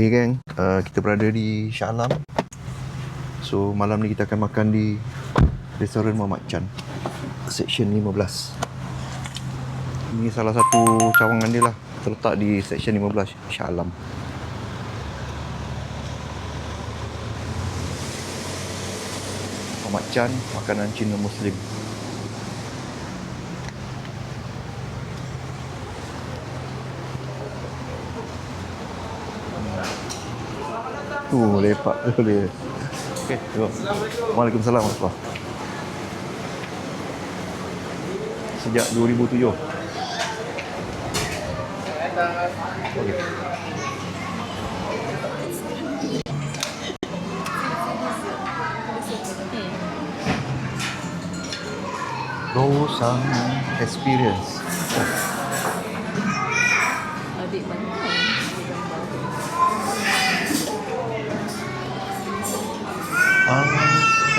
Okay geng, kita berada di Shah Alam. So malam ni kita akan makan di restoran Muhammad Chan, Section 15. Ini salah satu cawangan dia lah, terletak di Section 15 Shah Alam. Muhammad Chan, makanan Cina Muslim. Lepak tu dia. Okey, jom. Waalaikumsalam warahmatullahi. Sejak 2007. Okey. Losang Experience. Adik mana?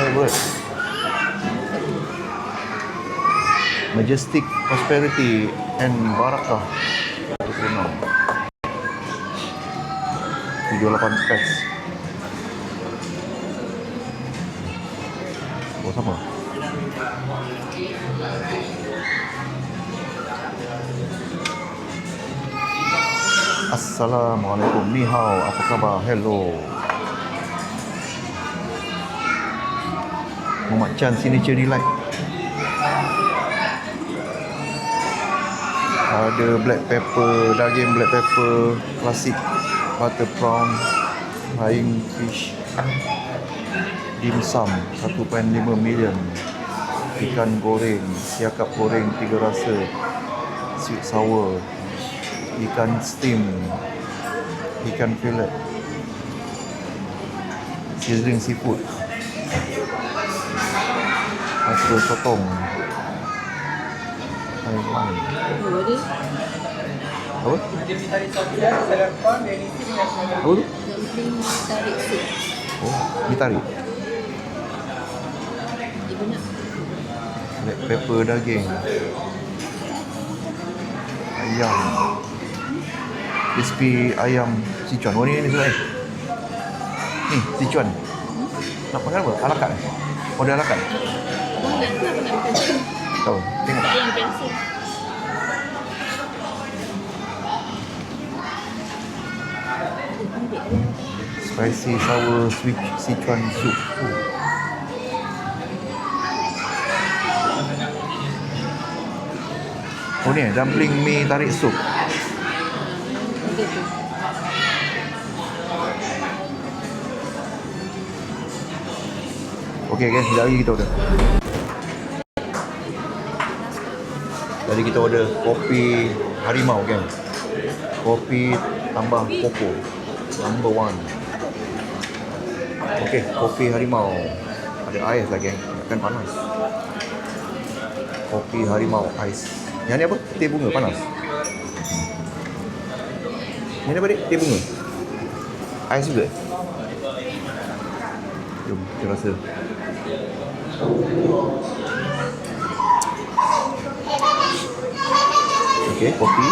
Favorite. Majestic Prosperity and Barakah. 78 packs. Oh, sama. Assalamualaikum. Ni hao, apa khabar? Hello. Muhammad Chan Signature Delight. Ada black pepper, daging black pepper, klasik, butter prawn, flying fish, dim sum 1.5 million, ikan goreng, siakap goreng 3 rasa, sweet sour, ikan steam, ikan fillet, sizzling seafood, atau sotong, ayam. Apa? Apa tu? Dumpling tarik sup. Oh, mi tarik. Ibu nak? Black pepper daging, ayam, crispy ayam Sichuan. Oh, ni semua ni Sichuan. Nak makan apa? Ala carte. Order ala carte. Abang nak kenapa nak makan tu? Tahu, tengok. Ayam pensel. Spicy sour sweet Sichuan soup. Oh ni dumpling mi tarik sup. Ada tu. Okey guys, sekejap lagi kita order. Tadi kita order kopi harimau kan. Kopi tambah koko. Number 1. Okey, kopi harimau. Ada ais lah geng, kan panas. Kopi harimau ais. Yang ni apa? Teh bunga panas. Yang ni apa dik? Teh bunga. Ais juga. Jom, kita rasa. Okey, kopi.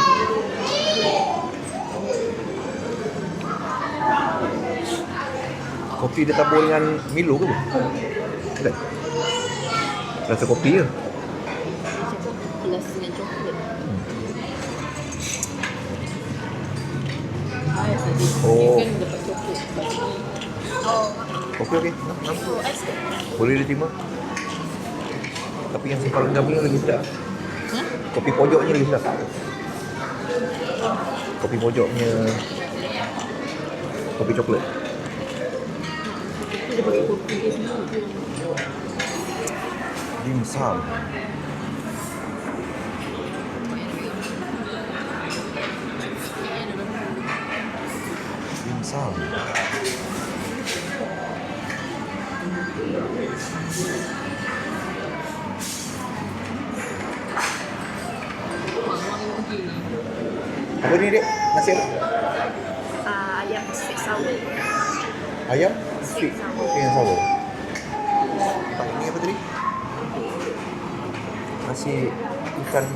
Kopi dia tabur dengan Milo ke apa? Bukan? Rasa kopi ke? Plus dengan coklat. Ais tadi. Oh. Kan dapat coklat. Kopi okey. Boleh diterima. Tapi yang separuh gabungnya lagi sedap. Ha? Kopi pojoknya lagi sedap. Kopi pojoknya kopi coklat. Dia pakai kopi dia sendiri. Dim sum. Dim sum. Apa ni dek? Nasi apa? Ayam sweet sour. Ayam? Sweet sour. Yang sour. Tak, ini apa tadi? Nasi ikan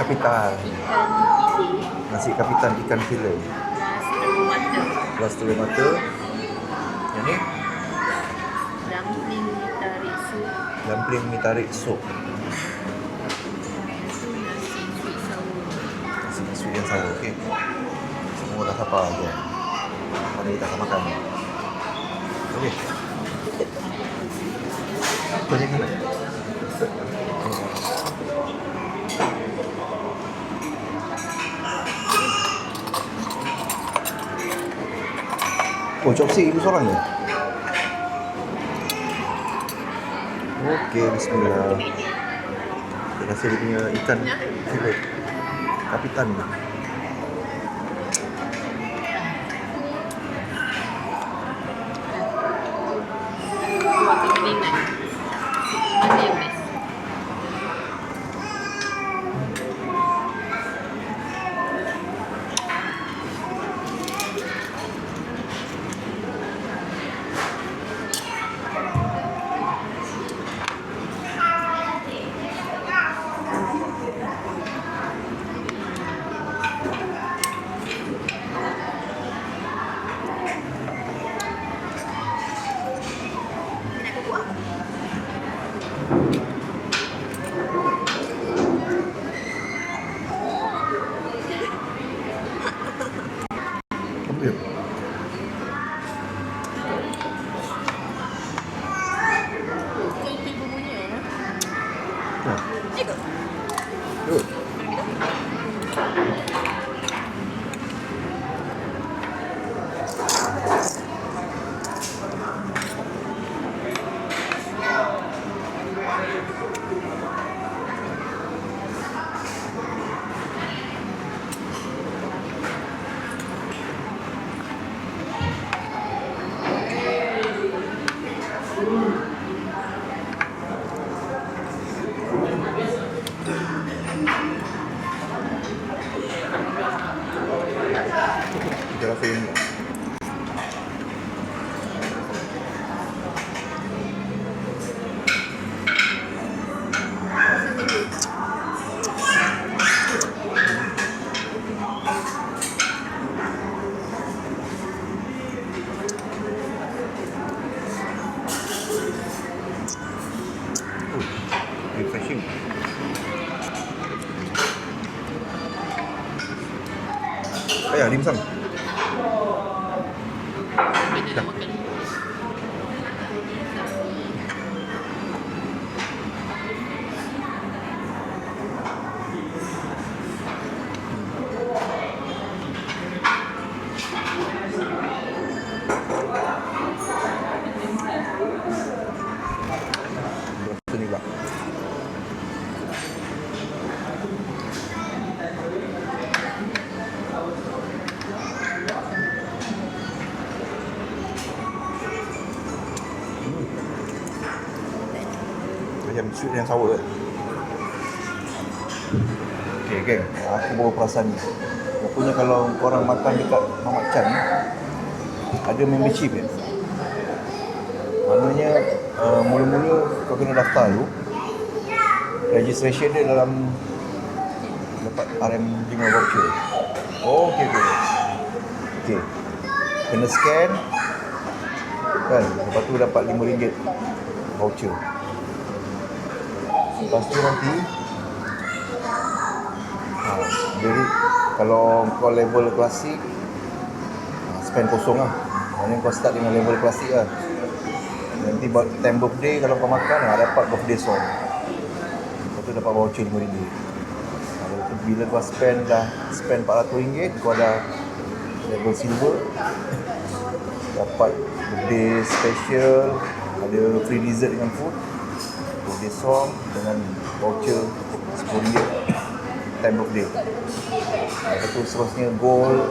kapitan. ikan bilik, Nasi kapitan ikan fillet. plus telur mata, Plus telur mata. Yang ni dumpling tarik sup, dumpling mi tarik sup. lepas tu nasi sweet sour. Nasi sweet and sour. Okey. Semua dah sabar je. Mari kita akan makan. Okey. Kau jangan nak. Oh, chopstick ibu seorang je? Okey, bismillah. Kita rasa dia punya ikan fillet kapitan. Buat kekeringan. Mana yang best? Apa dia? Itu ibu punya. Nah, Ikut. good. Kita rasa yang refreshing. Ayah, dimsum. Mana nak makan? Rasa ni pula. Macam sweet and sour. Okay, geng. Aku bawa perasan ni. Rupanya kalau korang makan dekat Mamat Chan ni, ada membership dia. Maknanya mula-mula kau kena daftar dulu. Registration dia dalam dapat RM5 voucher. Oh, okey. Okey. Kena scan kan, lepas tu dapat RM5 voucher. Lepas tu nanti jadi kalau kau level klasik, spend kosong lah. Maknanya kau start dengan level klasik lah. Nanti time birthday kalau kau makan dapat birthday song. Lepas tu dapat voucher RM5. Lepas tu bila kau spend RM400, kau ada level silver, dapat birthday special, ada free dessert dengan food, birthday song dengan voucher RM10 time birthday. Lepas tu seterusnya gold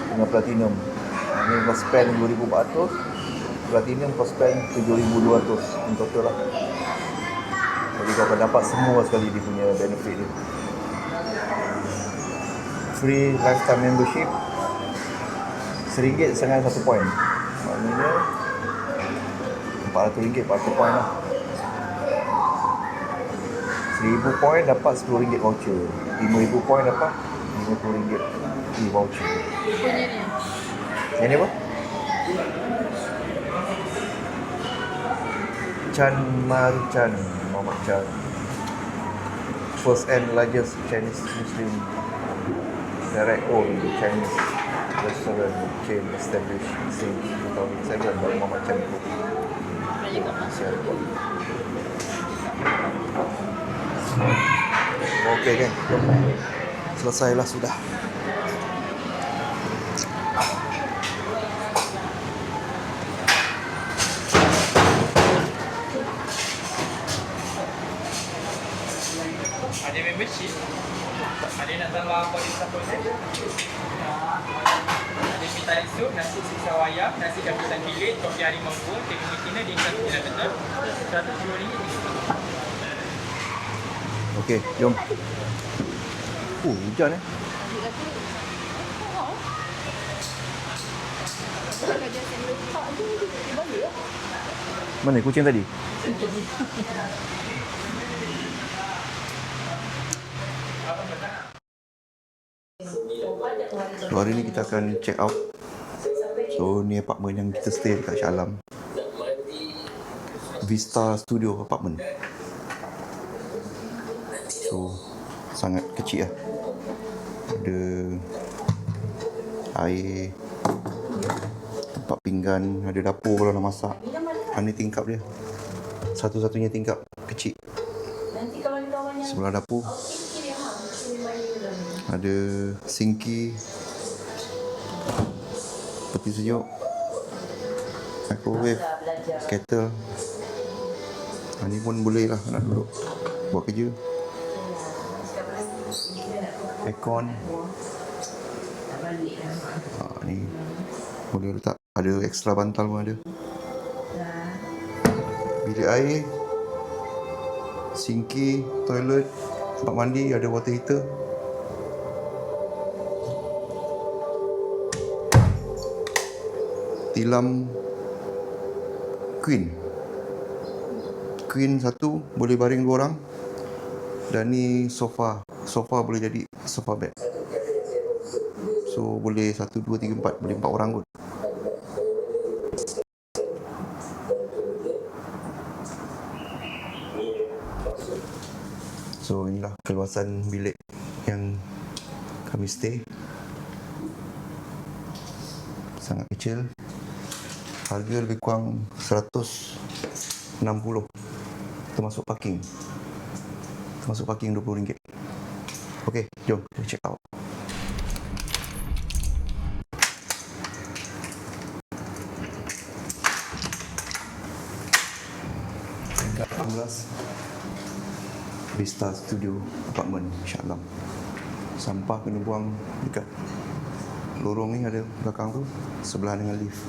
dengan platinum. Ini kau spend RM2,400, platinum kau spend RM7,200 in total lah. Jadi kau akan dapat semua sekali dia punya benefit dia. Free lifetime membership RM1 dengan 1 point. Maknanya RM400, 400 point lah. 1000 point dapat RM10 voucher. RM5,000 poin dapat RM50 voucher. Punya ni. Yang ni apa? Chan Maruchan, Muhammad Chan. First and largest Chinese Muslim direct owned Chinese restaurant chain established since 2007 by Muhammad Chan Group. Banyak kat masuk. Okey kan? Selesailah sudah. Ada membership. Ada nak tambah apa di supplement? Ada mi tali sup, nasi sisa wayang, nasi kapisan bilik, kopi harimau pun, teh mutiara di RM1 betul. RM120. Okey, jom. Hujan eh. Adik kata, oh. Kerja sendiri. Tak ada, dia balik lah. Mana kucing tadi? So hari ni kita akan check out. So ni apartment yang kita stay dekat Shah Alam, Vista Studio Apartment. So sangat kecil lah. Ada air, tempat pinggan, ada dapur kalau nak masak. Ni tingkap dia, satu-satunya tingkap kecil. Sebelah dapur ada sinki, peti sejuk, microwave, kettle. Ni pun boleh lah nak duduk buat kerja. Aircon. Ni boleh letak, ada ekstra bantal pun ada. Bilik air, sinki, toilet, tempat mandi, ada water heater. Tilam queen satu, boleh baring 2 orang. Dan ni sofa boleh jadi sofa bed. So boleh 1, 2, 3, 4, boleh 4 orang kot. So inilah keluasan bilik yang kami stay. Sangat kecil. Harga lebih kurang 160 termasuk parking. Termasuk parking RM20. Okey, jom kita check out. Tingkat 16 Vista Studio Apartment Shah Alam. Sampah kena buang dekat lorong ni, ada belakang tu, sebelah dengan lift.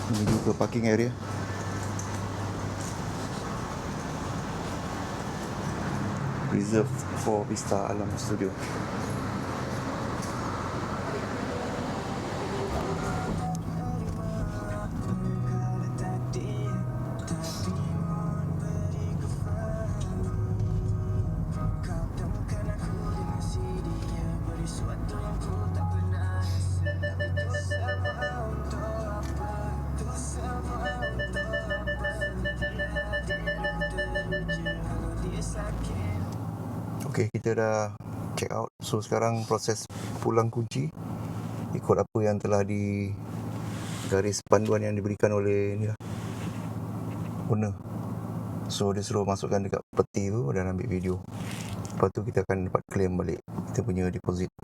Menuju ke parking area. Reserved for Vista Alam Studio. Okey, kita dah check out. So sekarang proses pulang kunci ikut apa yang telah di garis panduan yang diberikan oleh ni lah, owner. So dia suruh masukkan dekat peti tu dan ambil video. Lepas tu kita akan dapat claim balik kita punya deposit.